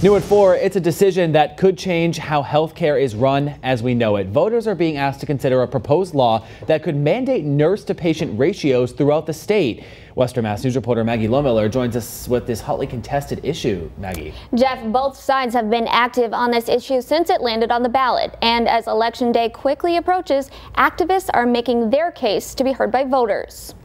New at 4, it's a decision that could change how healthcare is run as we know it. Voters are being asked to consider a proposed law that could mandate nurse-to-patient ratios throughout the state. Western Mass News reporter Maggie Lohmiller joins us with this hotly contested issue. Maggie. Jeff, both sides have been active on this issue since it landed on the ballot. And as Election Day quickly approaches, activists are making their case to be heard by voters.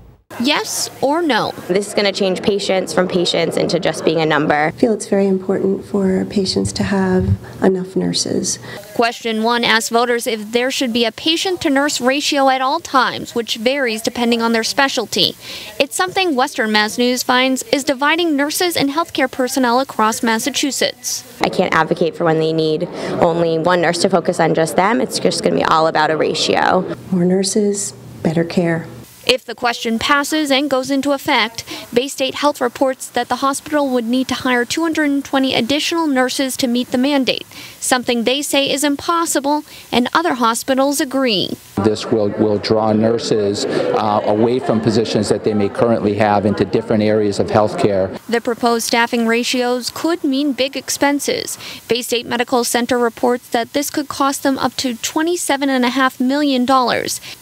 Yes or no? This is going to change patients from patients into just being a number. I feel it's very important for patients to have enough nurses. Question 1 asks voters if there should be a patient-to-nurse ratio at all times, which varies depending on their specialty. It's something Western Mass News finds is dividing nurses and healthcare personnel across Massachusetts. I can't advocate for when they need only one nurse to focus on just them. It's just going to be all about a ratio. More nurses, better care. If the question passes and goes into effect, Bay State Health reports that the hospital would need to hire 220 additional nurses to meet the mandate, something they say is impossible, and other hospitals agree. This will draw nurses away from positions that they may currently have into different areas of healthcare. The proposed staffing ratios could mean big expenses. Bay State Medical Center reports that this could cost them up to $27.5 million.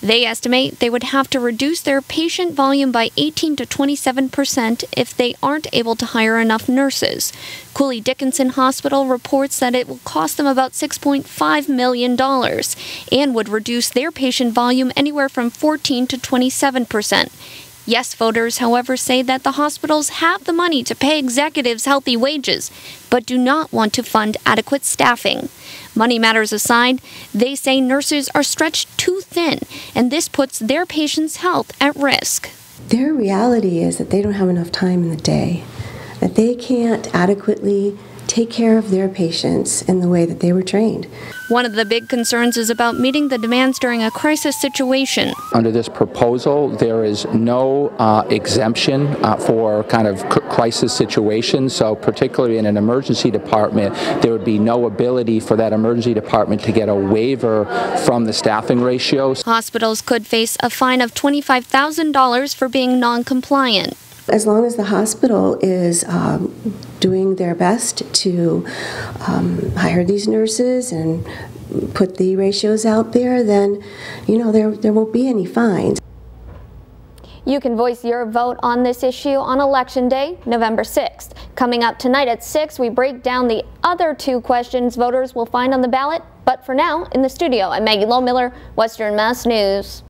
They estimate they would have to reduce their patient volume by 18 to 27% if they aren't able to hire enough nurses. Cooley Dickinson Hospital reports that it will cost them about $6.5 million and would reduce their patient volume anywhere from 14 to 27%. Yes voters, however, say that the hospitals have the money to pay executives healthy wages, but do not want to fund adequate staffing. Money matters aside, they say nurses are stretched too thin, and this puts their patients' health at risk. Their reality is that they don't have enough time in the day, that they can't adequately take care of their patients in the way that they were trained. One of the big concerns is about meeting the demands during a crisis situation. Under this proposal, there is no exemption for kind of crisis situations. So particularly in an emergency department, there would be no ability for that emergency department to get a waiver from the staffing ratios. Hospitals could face a fine of $25,000 for being non-compliant. As long as the hospital is doing their best to hire these nurses and put the ratios out there, then there won't be any fines. You can voice your vote on this issue on Election Day, November 6th. Coming up tonight at 6, we break down the other 2 questions voters will find on the ballot. But for now, in the studio, I'm Maggie Lohmiller, Western Mass News.